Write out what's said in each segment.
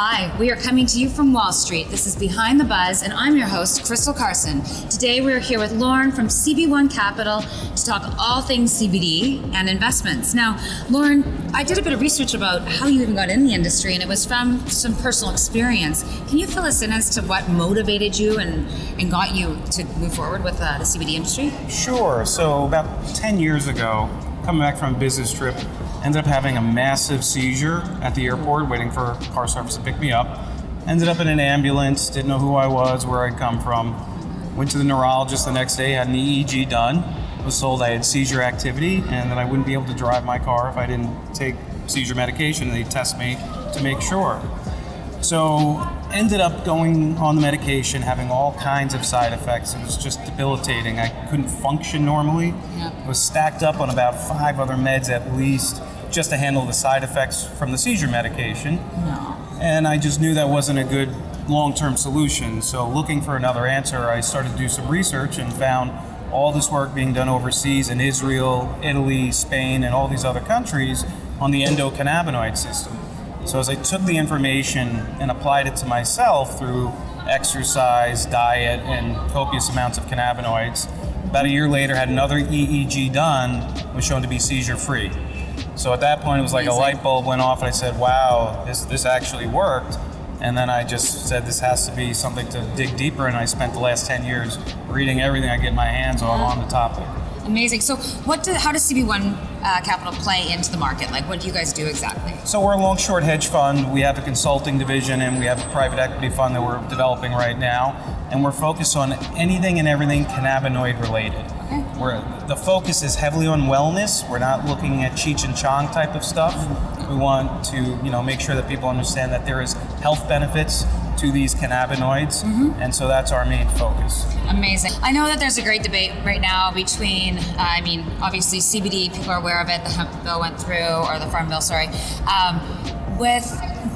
Hi, we are coming to you from Wall Street. This is Behind the Buzz, and I'm your host, Crystal Carson. Today we're here with Loren from CB1 Capital to talk all things CBD and investments. Now, Loren, I did a bit of research about how you even got in the industry, and it was from some personal experience. Can you fill us in as to what motivated you and got you to move forward with the CBD industry? Sure. So about 10 years ago, coming back from a business trip, ended up having a massive seizure at the airport, waiting for car service to pick me up. Ended up in an ambulance, didn't know who I was, where I'd come from. Went to the neurologist the next day, had an EEG done. Was told I had seizure activity and that I wouldn't be able to drive my car if I didn't take seizure medication. They'd test me to make sure. So ended up going on the medication, having all kinds of side effects. It was just debilitating. I couldn't function normally. Yep. Was stacked up on about 5 other meds at least just to handle the side effects from the seizure medication. No. And I just knew that wasn't a good long-term solution. So looking for another answer, I started to do some research and found all this work being done overseas in Israel, Italy, Spain, and all these other countries on the endocannabinoid system. So as I took the information and applied it to myself through exercise, diet, and copious amounts of cannabinoids, about a year later had another EEG done, was shown to be seizure-free. So at that point it was like a light bulb went off and I said, wow, this actually worked. And then I just said this has to be something to dig deeper, and I spent the last 10 years reading everything I get my hands on the topic. Amazing. So how does CB1 Capital play into the market? Like, what do you guys do exactly? So we're a long-short hedge fund. We have a consulting division, and we have a private equity fund that we're developing right now. And we're focused on anything and everything cannabinoid related. Okay. The focus is heavily on wellness. We're not looking at Cheech and Chong type of stuff. We want to, make sure that people understand that there is health benefits to these cannabinoids, and so that's our main focus. Amazing. I know that there's a great debate right now between, obviously CBD, people are aware of it, the hemp bill went through, or the farm bill, sorry, with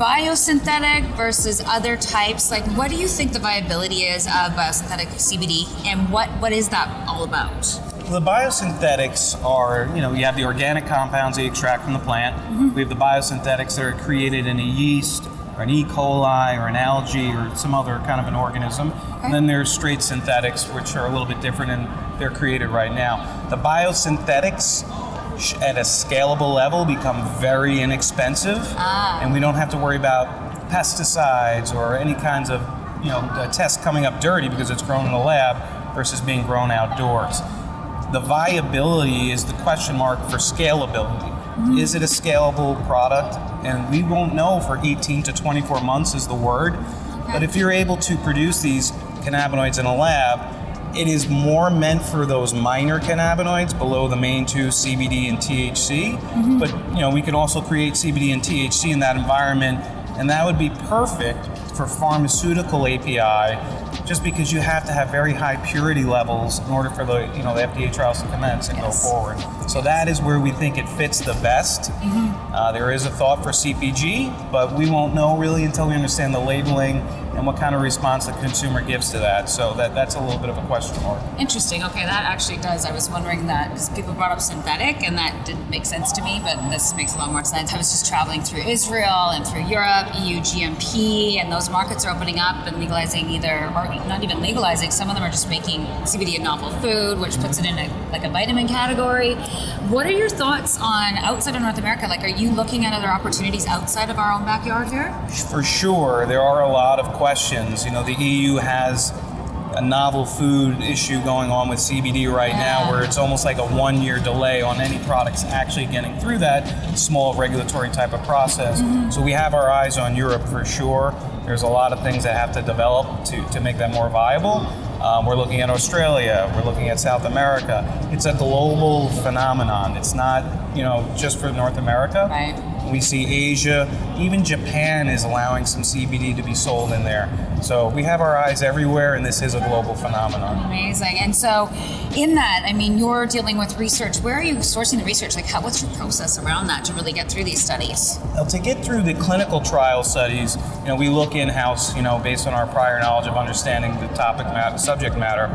biosynthetic versus other types. Like, what do you think the viability is of biosynthetic CBD, and what is that all about? The biosynthetics are, you have the organic compounds that you extract from the plant. We have the biosynthetics that are created in a yeast, or an E. coli, or an algae, or some other kind of an organism. Okay. And then there's straight synthetics, which are a little bit different, and they're created right now. The biosynthetics at a scalable level become very inexpensive, and we don't have to worry about pesticides or any kinds of tests coming up dirty because it's grown in a lab versus being grown outdoors. The viability is the question mark for scalability. Is it a scalable product? And we won't know for 18 to 24 months is the word. Okay. But if you're able to produce these cannabinoids in a lab, it is more meant for those minor cannabinoids below the main two, CBD and THC. But we can also create CBD and THC in that environment, and that would be perfect for pharmaceutical API, just because you have to have very high purity levels in order for the FDA trials to commence and go forward. So that is where we think it fits the best. There is a thought for CPG, but we won't know really until we understand the labeling and what kind of response the consumer gives to that. So that's a little bit of a question mark. Interesting. Okay, that actually does. I was wondering that because people brought up synthetic, and that didn't make sense to me, but this makes a lot more sense. I was just traveling through Israel and through Europe, EU GMP, and those markets are opening up and legalizing or not even legalizing. Some of them are just making CBD a novel food, which puts it in a vitamin category. What are your thoughts on outside of North America? Like, are you looking at other opportunities outside of our own backyard here? For sure. There are a lot of questions. The EU has a novel food issue going on with CBD right now, where it's almost like a 1-year delay on any products actually getting through that small regulatory type of process. So we have our eyes on Europe for sure. There's a lot of things that have to develop to make that more viable. We're looking at Australia, we're looking at South America. It's a global phenomenon. It's not, just for North America. Right. We see Asia, even Japan is allowing some CBD to be sold in there. So we have our eyes everywhere, and this is a global phenomenon. Amazing. And so in that, you're dealing with research. Where are you sourcing the research? Like, what's your process around that to really get through these studies? Well, to get through the clinical trial studies, we look in-house, based on our prior knowledge of understanding the subject matter.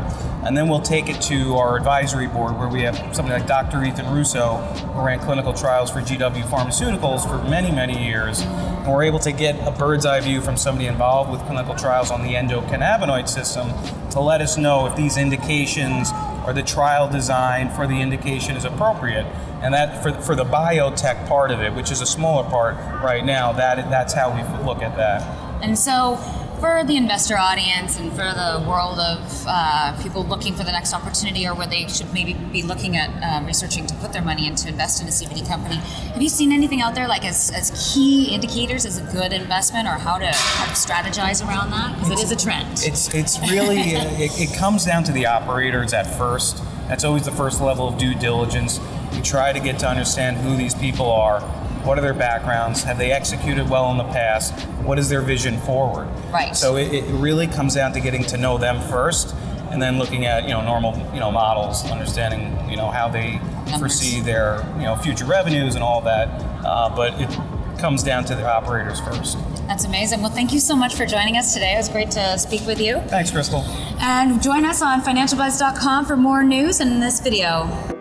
And then we'll take it to our advisory board where we have somebody like Dr. Ethan Russo, who ran clinical trials for GW Pharmaceuticals for many, many years. And we're able to get a bird's eye view from somebody involved with clinical trials on the endocannabinoid system to let us know if these indications or the trial design for the indication is appropriate. And that for the biotech part of it, which is a smaller part right now, that's how we look at that. And so for the investor audience and for the world of people looking for the next opportunity or where they should maybe be looking at researching to put their money in to invest in a CBD company, have you seen anything out there like as key indicators as a good investment or how to strategize around that? Because it is a trend. It's really, it comes down to the operators at first. That's always the first level of due diligence. We try to get to understand who these people are. What are their backgrounds? Have they executed well in the past? What is their vision forward? Right. So it really comes down to getting to know them first, and then looking at normal models, understanding how they foresee their future revenues and all that. But it comes down to the operators first. That's amazing. Well, thank you so much for joining us today. It was great to speak with you. Thanks, Crystal. And join us on financialbuzz.com for more news in this video.